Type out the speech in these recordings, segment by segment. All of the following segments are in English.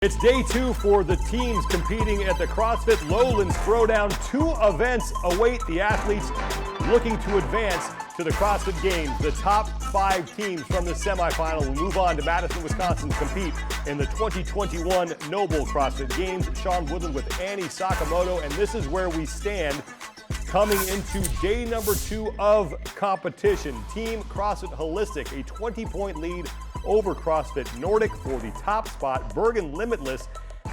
It's day 2 for the teams competing at the CrossFit Lowlands Throwdown. 2 events await the athletes looking to advance to the CrossFit Games. The top 5 teams from the semifinal will move on to Madison, Wisconsin to compete in the 2021 Noble CrossFit Games. Sean Woodland with Annie Sakamoto, and this is where we stand coming into day number 2 of competition. Team CrossFit Holistic, a 20-point lead over CrossFit Nordic for the top spot. Bergen Limitless,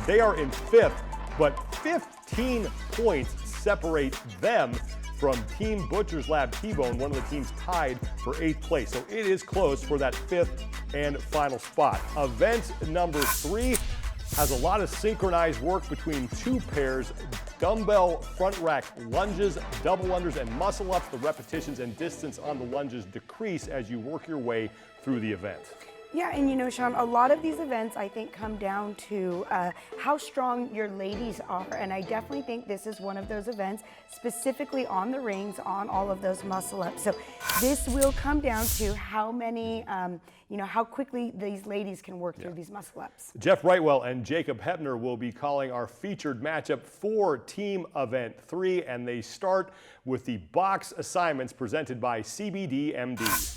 they are in 5th, but 15 points separate them from Team Butcher's Lab T-Bone, one of the teams tied for 8th place. So it is close for that 5th and final spot. Event number 3 has a lot of synchronized work between 2 pairs, dumbbell front rack lunges, double unders, and muscle ups. The repetitions and distance on the lunges decrease as you work your way through the event. Yeah, and you know, Sean, a lot of these events I think come down to how strong your ladies are, and I definitely think this is one of those events, specifically on the rings, on all of those muscle ups. So this will come down to how many, how quickly these ladies can work through these muscle ups. Jeff Brightwell and Jacob Hepner will be calling our featured matchup for Team Event 3, and they start with the box assignments presented by CBDMD.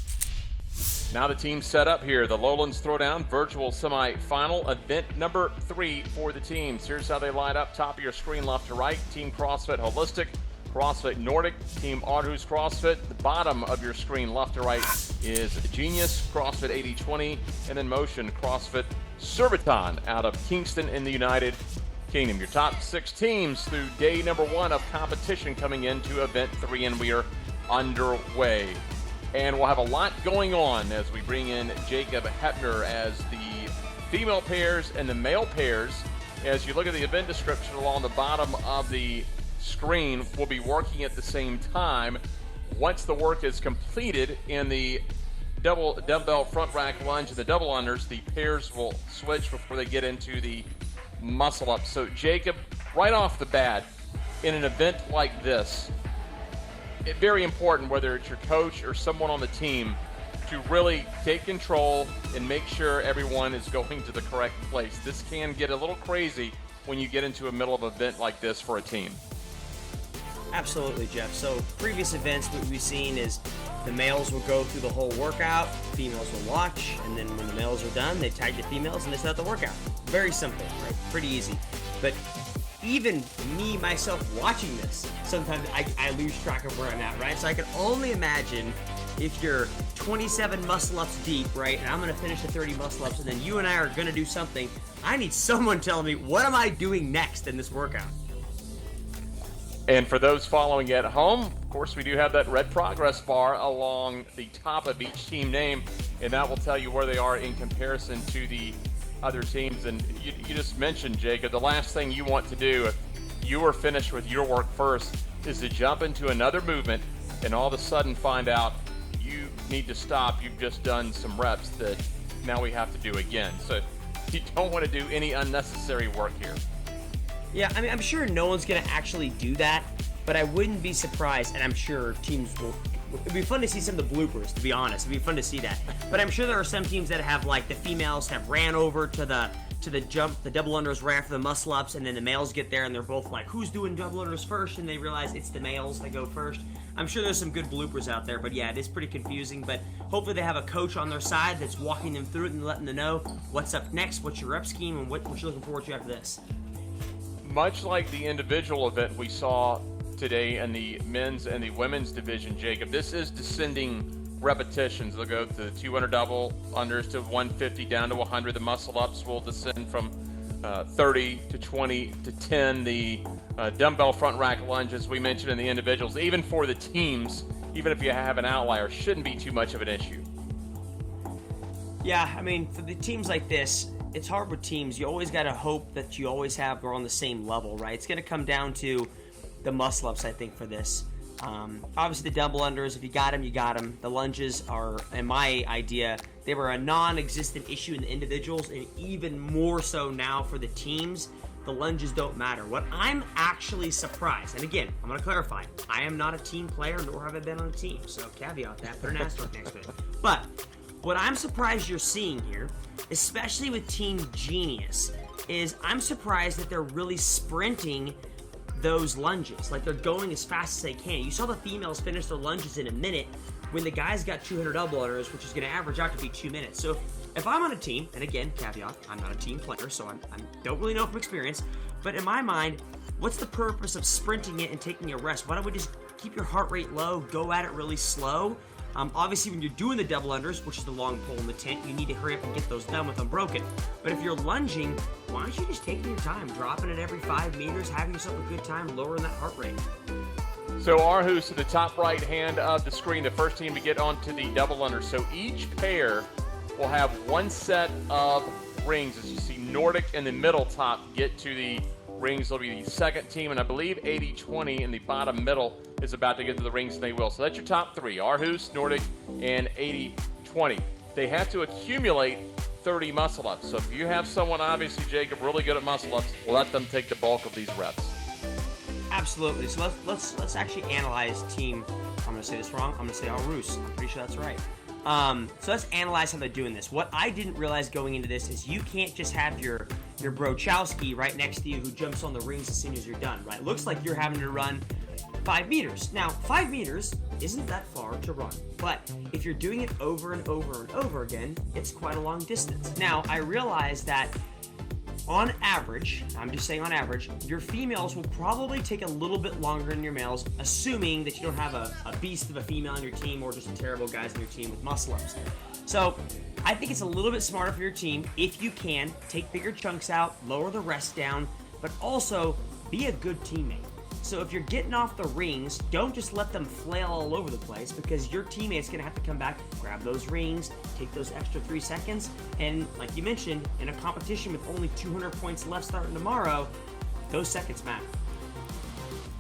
Now the team's set up here, the Lowlands Throwdown virtual semi-final, event number 3 for the teams. Here's how they line up. Top of your screen, left to right, Team CrossFit Holistic, CrossFit Nordic, Team Aarhus CrossFit. The bottom of your screen, left to right, is Genius, CrossFit 80/20, and in motion, CrossFit Surbiton out of Kingston in the United Kingdom. Your top 6 teams through day number 1 of competition coming into event 3, and we are underway. And we'll have a lot going on as we bring in Jacob Hepner as the female pairs and the male pairs. As you look at the event description along the bottom of the screen, we'll be working at the same time. Once the work is completed in the double dumbbell front rack lunge and the double unders, the pairs will switch before they get into the muscle ups. So Jacob, right off the bat, in an event like this, it's very important, whether it's your coach or someone on the team, to really take control and make sure everyone is going to the correct place. This can get a little crazy when you get into a middle of an event like this for a team. Absolutely, Jeff. So previous events, what we've seen is the males will go through the whole workout, females will watch, and then when the males are done, they tag the females and they start the workout. Very simple, right? Pretty easy. But even me, myself, watching this, sometimes I lose track of where I'm at, right? So I can only imagine if you're 27 muscle-ups deep, right, and I'm going to finish the 30 muscle-ups, and then you and I are going to do something, I need someone telling me, what am I doing next in this workout? And for those following at home, of course, we do have that red progress bar along the top of each team name, and that will tell you where they are in comparison to the other teams. And you just mentioned, Jacob, the last thing you want to do if you are finished with your work first is to jump into another movement and all of a sudden find out you need to stop. You've just done some reps that now we have to do again. So you don't want to do any unnecessary work here. Yeah, I mean, I'm sure no one's going to actually do that, but I wouldn't be surprised, and I'm sure teams will. It'd be fun to see some of the bloopers, to be honest. It'd be fun to see that. But I'm sure there are some teams that have, like, the females have ran over to the jump, the double unders ran for the muscle ups, and then the males get there and they're both like, who's doing double unders first? And they realize it's the males that go first. I'm sure there's some good bloopers out there, but yeah, it is pretty confusing. But hopefully they have a coach on their side that's walking them through it and letting them know what's up next, what's your rep scheme, and what you're looking forward to after this. Much like the individual event we saw today in the men's and the women's division, Jacob, this is descending repetitions. They'll go to the 200 double unders to 150 down to 100. The muscle ups will descend from 30 to 20 to 10. The dumbbell front rack lunge, as we mentioned in the individuals, even for the teams, even if you have an outlier, shouldn't be too much of an issue. Yeah, I mean, for the teams like this, it's hard with teams. You always got to hope that you always have they're on the same level, right? It's going to come down to the muscle ups, I think, for this. Obviously, the double unders, if you got them, you got them. The lunges are, in my idea, they were a non-existent issue in the individuals, and even more so now for the teams. The lunges don't matter. What I'm actually surprised, and again, I'm going to clarify, I am not a team player, nor have I been on a team, so caveat that, put an asterisk next to it. But what I'm surprised you're seeing here, especially with Team Genius, is I'm surprised that they're really sprinting those lunges. Like, they're going as fast as they can. You saw the females finish their lunges in a minute when the guys got 200 double unders, which is going to average out to be 2 minutes. So if I'm on a team, and again, caveat, I'm not a team player, so I don't really know from experience, but in my mind, what's the purpose of sprinting it and taking a rest? Why don't we just keep your heart rate low, go at it really slow? Obviously, when you're doing the double unders, which is the long pole in the tent, you need to hurry up and get those done with unbroken. But if you're lunging, why don't you just take your time, dropping it every 5 meters, having yourself a good time, lowering that heart rate? So Aarhus to the top right hand of the screen, the first team to get onto the double under. So each pair will have one set of rings. As you see, Nordic in the middle top get to the rings. They'll be the second team, and I believe 80-20 in the bottom middle is about to get to the rings, and they will. So that's your top three, Aarhus, Nordic, and 80-20. They have to accumulate 30 muscle-ups. So if you have someone, obviously, Jacob, really good at muscle-ups, let them take the bulk of these reps. Absolutely. So let's actually analyze team. I'm going to say this wrong. I'm going to say Aarhus. I'm pretty sure that's right. So let's analyze how they're doing this. What I didn't realize going into this is you can't just have your Brochowski right next to you who jumps on the rings as soon as you're done, right? It looks like you're having to run 5 meters. Now, 5 meters isn't that far to run, but if you're doing it over and over and over again, it's quite a long distance. Now, I realize that on average, I'm just saying on average, your females will probably take a little bit longer than your males, assuming that you don't have a beast of a female on your team or just terrible guys on your team with muscle-ups. So I think it's a little bit smarter for your team, if you can, take bigger chunks out, lower the rest down, but also be a good teammate. So if you're getting off the rings, don't just let them flail all over the place, because your teammate's going to have to come back, grab those rings, take those extra 3 seconds, and like you mentioned, in a competition with only 200 points left starting tomorrow, those seconds matter.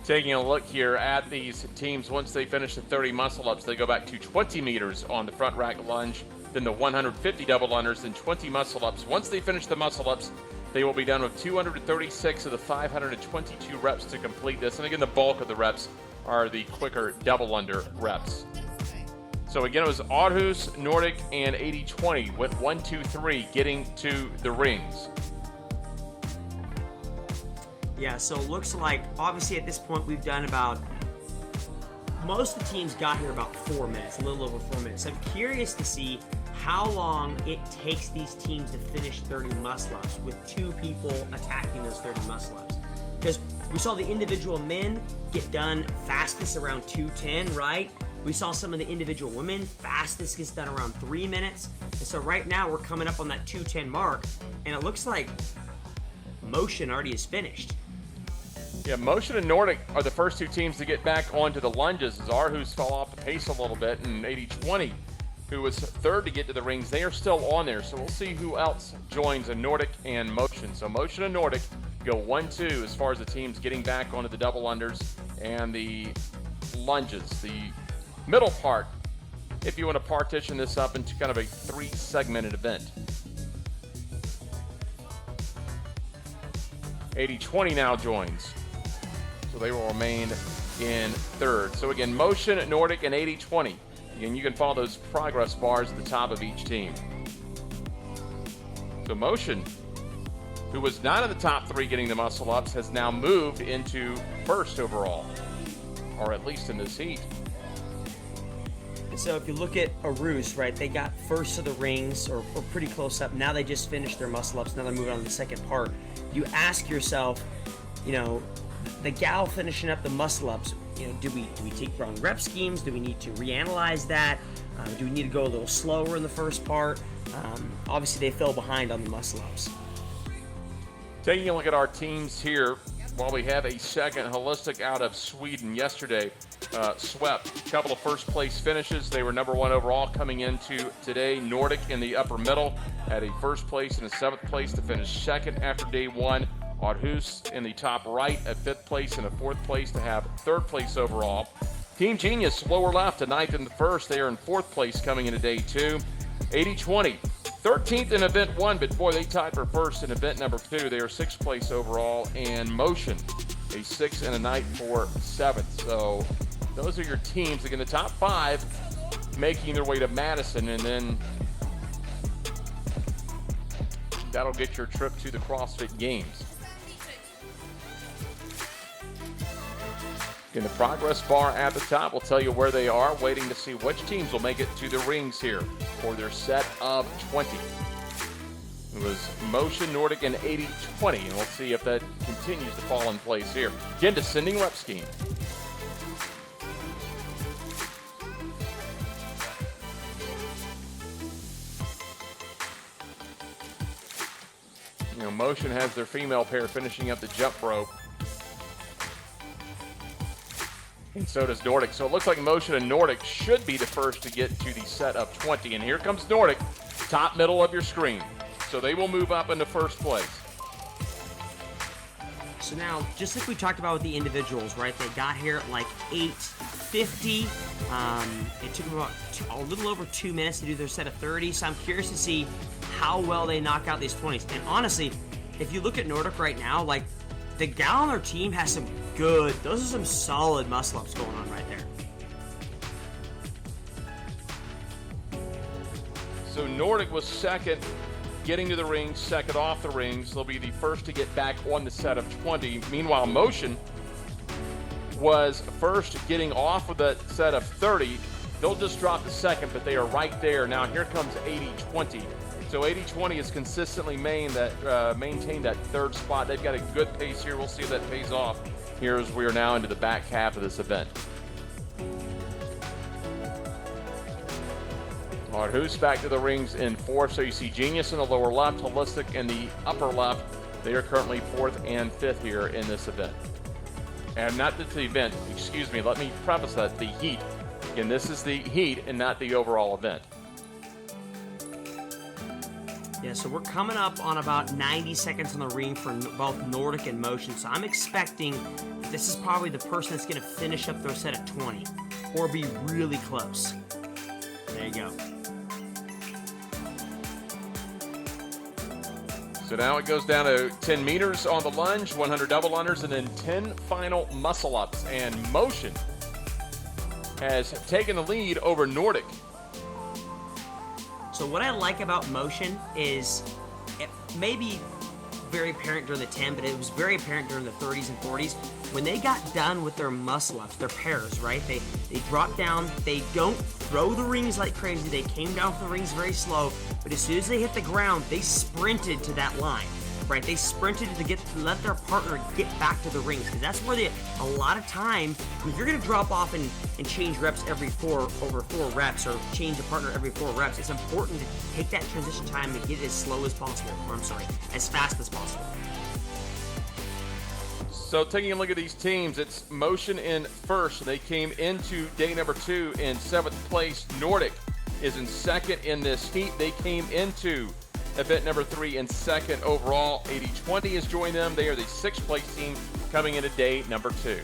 Taking a look here at these teams, once they finish the 30 muscle-ups, they go back to 20 meters on the front rack lunge, then the 150 double unders, then 20 muscle-ups. Once they finish the muscle-ups, they will be done with 236 of the 522 reps to complete this. And again, the bulk of the reps are the quicker double under reps. So again, it was Aarhus, Nordic, and 80-20 with 1, 2, 3 getting to the rings. Yeah, so it looks like, obviously at this point, we've done about, most of the teams got here about 4 minutes, a little over 4 minutes. So I'm curious to see how long it takes these teams to finish 30 muscle-ups with 2 people attacking those 30 muscle-ups. Because we saw the individual men get done fastest around 2:10, right? We saw some of the individual women, fastest gets done around 3 minutes. And so right now we're coming up on that 2:10 mark, and it looks like Motion already is finished. Yeah, Motion and Nordic are the first 2 teams to get back onto the lunges, as Aarhus fell off the pace a little bit, and 80-20, who was third to get to the rings, they are still on there. So we'll see who else joins in Nordic and Motion. So Motion and Nordic go 1-2 as far as the teams getting back onto the double unders and the lunges. The middle part, if you want to partition this up into kind of a 3-segmented event. 80-20 now joins. So they will remain in third. So again, Motion, Nordic, and 80-20. And you can follow those progress bars at the top of each team. So Motion, who was not in the top 3 getting the muscle ups, has now moved into first overall, or at least in this heat. So if you look at Aarhus, right, they got first of the rings, or pretty close up. Now they just finished their muscle ups. Now they're moving on to the second part. You ask yourself, you know, the gal finishing up the muscle ups, you know, do we take wrong rep schemes? Do we need to reanalyze that? Do we need to go a little slower in the first part? Obviously, they fell behind on the muscle ups. Taking a look at our teams here, while we have a second, Holistic out of Sweden yesterday swept a couple of first place finishes. They were number 1 overall coming into today. Nordic in the upper middle had a first place and a 7th place to finish second after day 1. Aarhus in the top right at 5th place and a 4th place to have 3rd place overall. Team Genius lower left to 9th and the 1st. They are in 4th place coming into day 2. 80-20, 13th in event 1, but boy, they tied for first in event number 2. They are 6th place overall, and Motion a 6th and a 9th for 7th. So those are your teams. Again, the top 5 making their way to Madison, and then That'll get your trip to the CrossFit Games. In the progress bar at the top will tell you where they are, waiting to see which teams will make it to the rings here for their set of 20. It was Motion, Nordic, and 80-20, and we'll see if that continues to fall in place here. Again, descending rep scheme. You know, Motion has their female pair finishing up the jump rope. And so does Nordic. So it looks like Motion and Nordic should be the first to get to the set of 20. And here comes Nordic, top middle of your screen. So they will move up into first place. So now, just like we talked about with the individuals, right? They got here at like 8:50. It took them about a little over 2 minutes to do their set of 30. So I'm curious to see how well they knock out these 20s. And honestly, if you look at Nordic right now, like the gal on their team has those are some solid muscle ups going on right there. So Nordic was second, getting to the rings, second off the rings. They'll be the first to get back on the set of 20. Meanwhile, Motion was first getting off of the set of 30. They'll just drop the second, but they are right there. Now here comes 80-20. So 80-20 has consistently maintained that third spot. They've got a good pace here. We'll see if that pays off here as we are now into the back half of this event. Aarhus back to the rings in fourth. So you see Genius in the lower left, Holistic in the upper left. They are currently fourth and fifth here in this event. And not the event, excuse me, let me preface that, the heat. Again, this is the heat and not the overall event. Yeah, so we're coming up on about 90 seconds on the ring for both Nordic and Motion. So I'm expecting this is probably the person that's going to finish up their set at 20 or be really close. There you go. So now it goes down to 10 meters on the lunge, 100 double unders, and then 10 final muscle ups. And Motion has taken the lead over Nordic. So what I like about Motion is it may be very apparent during the 10, but it was very apparent during the 30s and 40s. When they got done with their muscle ups, their pairs, right? They drop down, they don't throw the rings like crazy. They came down from the rings very slow, but as soon as they hit the ground, they sprinted to that line, right? They sprinted to let their partner get back to the rings, because that's where a lot of time, if you're gonna drop off and change reps over 4 reps, or change a partner every 4 reps, it's important to take that transition time and get it as slow as possible, as fast as possible. So taking a look at these teams, it's Motion in first. They came into day number 2 in 7th place. Nordic is in second in this heat. They came into event number 3 in second overall. 80-20 has joined them. They are the 6th place team coming into day number 2.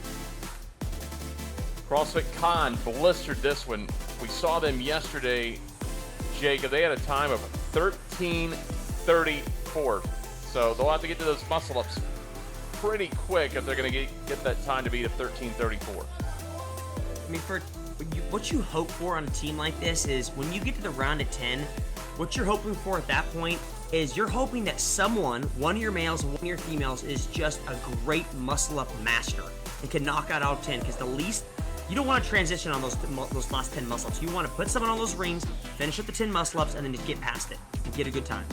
CrossFit Con blistered this one. We saw them yesterday, Jacob. They had a time of 13:34. So they'll have to get to those muscle ups pretty quick if they're going to get that time to beat a 13:34. I mean, what you hope for on a team like this is when you get to the round of 10, what you're hoping for at that point is you're hoping that one of your males and one of your females, is just a great muscle up master and can knock out all 10. Because you don't want to transition on those last 10 muscle ups. You want to put someone on those rings, finish up the 10 muscle ups, and then just get past it and get a good time.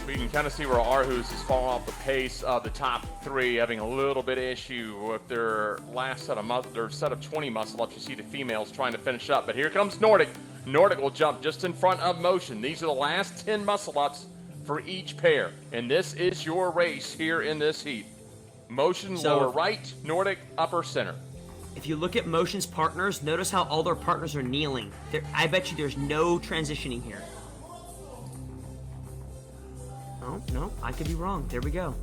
We can kind of see where Aarhus is falling off the pace of the top 3, having a little bit of issue with their last set of 20 muscle ups. You see the females trying to finish up, but here comes Nordic. Nordic will jump just in front of Motion. These are the last 10 muscle ups for each pair, and this is your race here in this heat. Motion lower right, Nordic upper center. If you look at Motion's partners, notice how all their partners are kneeling. I bet you there's no transitioning here. Oh, no, I could be wrong. There we go.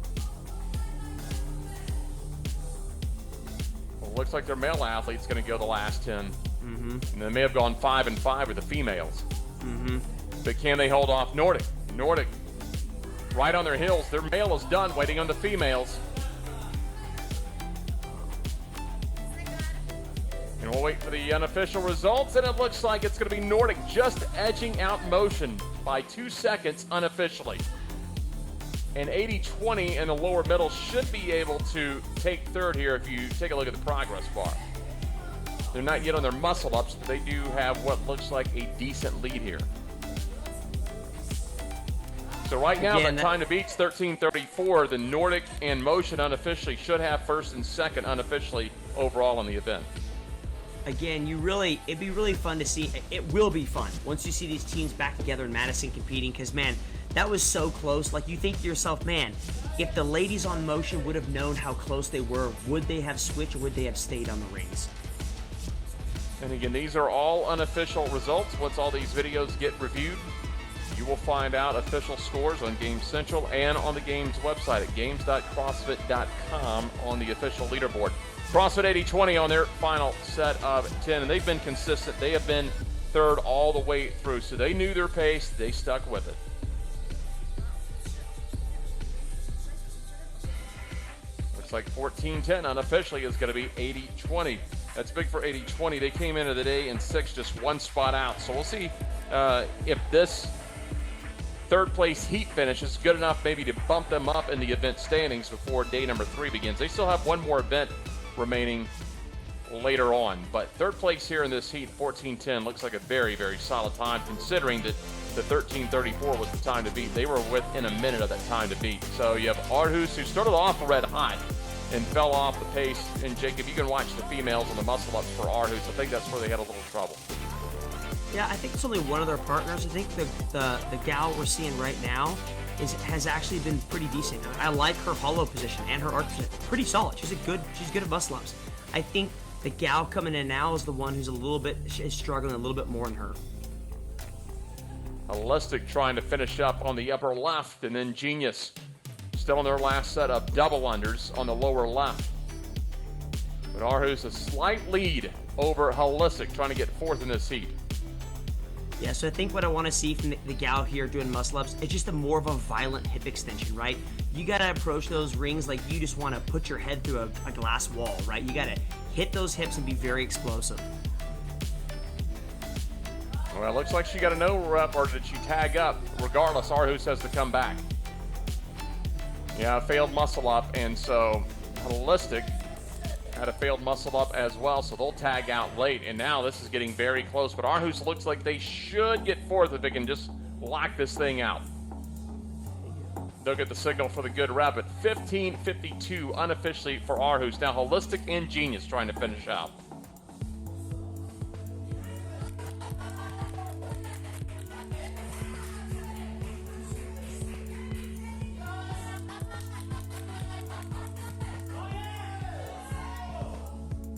Well, looks like their male athlete's going to go the last 10. Mm-hmm. And they may have gone 5 and 5 with the females. Mm-hmm. But can they hold off Nordic? Nordic, right on their heels. Their male is done, waiting on the females. And we'll wait for the unofficial results, and it looks like it's going to be Nordic just edging out Motion by 2 seconds unofficially. And 80-20 in the lower middle should be able to take third here if you take a look at the progress bar. They're not yet on their muscle ups, but they do have what looks like a decent lead here. So right now, the time to beat's 13:34. The Nordic and Motion unofficially should have first and second unofficially overall in the event. Again, it'd be really fun to see. It will be fun once you see these teams back together in Madison competing, because, man, that was so close. Like, you think to yourself, man, if the ladies on Motion would have known how close they were, would they have switched or would they have stayed on the rings? And again, these are all unofficial results. Once all these videos get reviewed, you will find out official scores on Games Central and on the Games website at games.crossfit.com on the official leaderboard. CrossFit 80-20 on their final set of 10, and they've been consistent. They have been third all the way through, so they knew their pace. They stuck with it. Looks like 14-10 unofficially is going to be 80-20. That's big for 80-20. They came into the day in 6th, just one spot out. So we'll see if this third place heat finish is good enough maybe to bump them up in the event standings before day number 3 begins. They still have one more event remaining later on. But third place here in this heat, 14:10, looks like a very, very solid time considering that the 13:34 was the time to beat. They were within a minute of that time to beat. So you have Aarhus, who started off red hot and fell off the pace. And Jacob, you can watch the females on the muscle ups for Aarhus. I think that's where they had a little trouble. Yeah, I think it's only one of their partners. I think the gal we're seeing right now has actually been pretty decent. I like her hollow position and her arc position. Pretty solid. She's good at muscle ups. I think the gal coming in now is the one who's is struggling a little bit more than her. Holistic trying to finish up on the upper left, and then Genius still in their last set of double unders on the lower left. But Aarhus a slight lead over Holistic, trying to get fourth in this heat. Yeah, so I think what I want to see from the gal here doing muscle ups is just more of a violent hip extension, right? You got to approach those rings like you just want to put your head through a glass wall, right? You got to hit those hips and be very explosive. Well, it looks like she got a no rep, or did she tag up? Regardless, Aarhus has to come back. Yeah, failed muscle up, and so Holistic had a failed muscle up as well, so they'll tag out late. And now this is getting very close, but Aarhus looks like they should get fourth if they can just lock this thing out. They'll get the signal for the good rep at 15:52 unofficially for Aarhus. Now Holistic and Genius trying to finish out.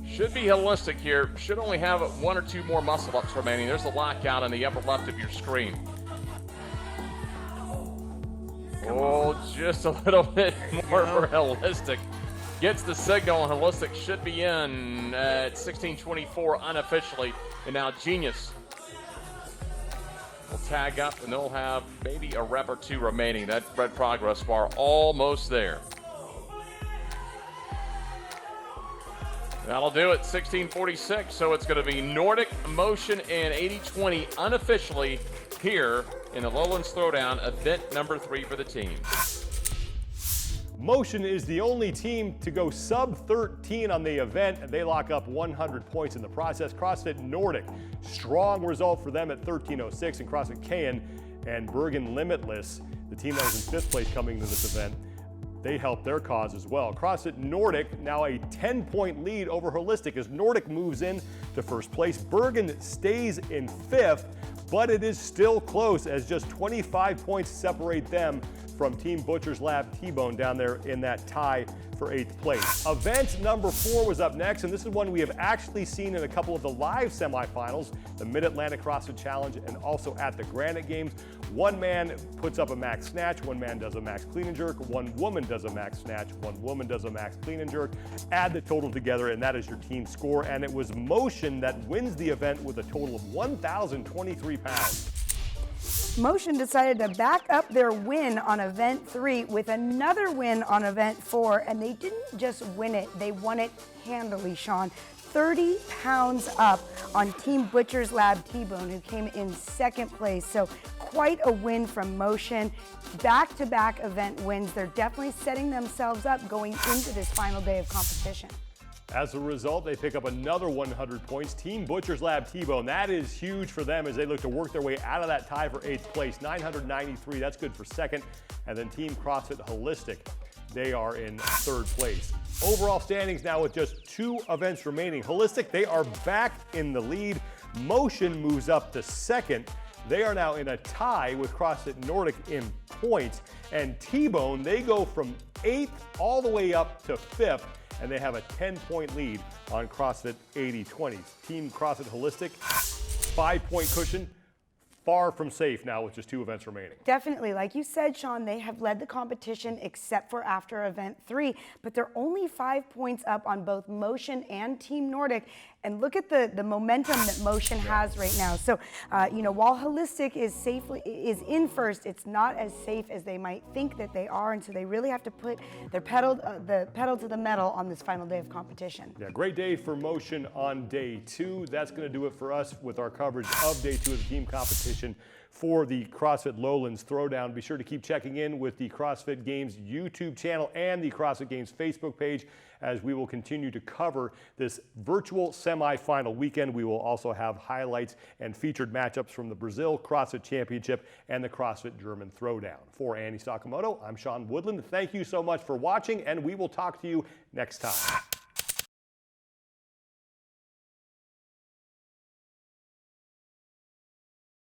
Should be Holistic here. Should only have one or two more muscle ups remaining. There's a lockout on the upper left of your screen. Oh, just a little bit more for Holistic. Gets the signal, and Holistic should be in at 16:24 unofficially. And now Genius will tag up, and they'll have maybe a rep or two remaining. That red progress bar almost there. That'll do it, 16:46. So it's going to be Nordic, Motion, and 80-20 unofficially here in the Lowlands Throwdown, event number 3 for the team. Motion is the only team to go sub 13 on the event, and they lock up 100 points in the process. CrossFit Nordic, strong result for them at 13:06, and CrossFit Caen and Bergen Limitless, the team that was in 5th place coming to this event, they helped their cause as well. CrossFit Nordic now a 10-point lead over Holistic as Nordic moves in to 1st place. Bergen stays in 5th, but it is still close as just 25 points separate them from Team Butcher's Lab T-Bone down there in that tie for 8th place. Event number 4 was up next, and this is one we have actually seen in a couple of the live semifinals, the Mid-Atlantic CrossFit Challenge and also at the Granite Games. One man puts up a max snatch, one man does a max clean and jerk, one woman does a max snatch, one woman does a max clean and jerk. Add the total together, and that is your team score, and it was Motion that wins the event with a total of 1,023 pounds. Motion decided to back up their win on event 3 with another win on event 4, and they didn't just win it, they won it handily, Sean. 30 pounds up on Team Butcher's Lab T-Bone, who came in 2nd place. So quite a win from Motion. Back-to-back event wins. They're definitely setting themselves up going into this final day of competition. As a result, they pick up another 100 points. Team Butcher's Lab T-Bone, that is huge for them as they look to work their way out of that tie for 8th place. 993, that's good for 2nd. And then Team CrossFit Holistic, they are in 3rd place. Overall standings now with just 2 events remaining. Holistic, they are back in the lead. Motion moves up to 2nd. They are now in a tie with CrossFit Nordic in points. And T-Bone, they go from 8th all the way up to 5th. And they have a 10-point lead on CrossFit 80-20s. Team CrossFit Holistic, 5-point cushion, far from safe now with just 2 events remaining. Definitely. Like you said, Sean, they have led the competition except for after event 3, but they're only 5 points up on both Motion and Team Nordic. And look at the momentum that Motion has right now. So, you know, while Holistic is in first, it's not as safe as they might think that they are, and so they really have to put their the pedal to the metal on this final day of competition. Yeah, great day for Motion on day 2. That's going to do it for us with our coverage of day 2 of the team competition for the CrossFit Lowlands Throwdown. Be sure to keep checking in with the CrossFit Games YouTube channel and the CrossFit Games Facebook page as we will continue to cover this virtual semifinal weekend. We will also have highlights and featured matchups from the Brazil CrossFit Championship and the CrossFit German Throwdown. For Andy Sakamoto, I'm Sean Woodland. Thank you so much for watching, and we will talk to you next time.